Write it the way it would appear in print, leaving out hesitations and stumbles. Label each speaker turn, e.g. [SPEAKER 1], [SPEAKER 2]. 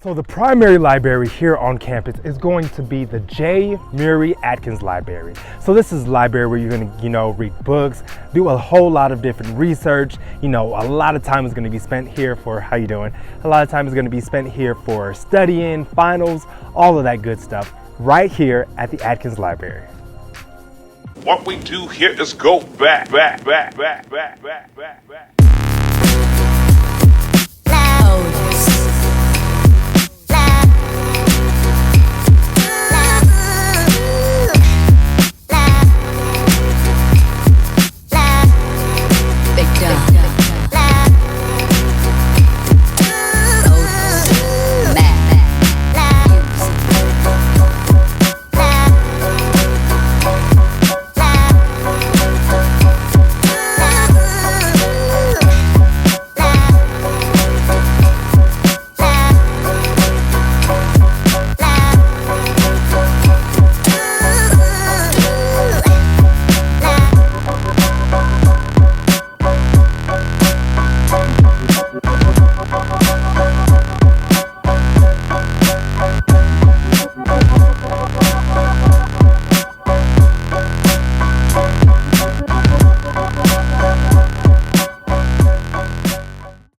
[SPEAKER 1] So the primary library here on campus is going to be the J. Murray Atkins Library. So this is a library where you're going to, read books, do a whole lot of different research. A lot of time is going to be spent here for, how you doing? A lot of time is going to be spent here for studying, finals, all of that good stuff right here at the Atkins Library.
[SPEAKER 2] What we do here is go back.
[SPEAKER 3] Loud.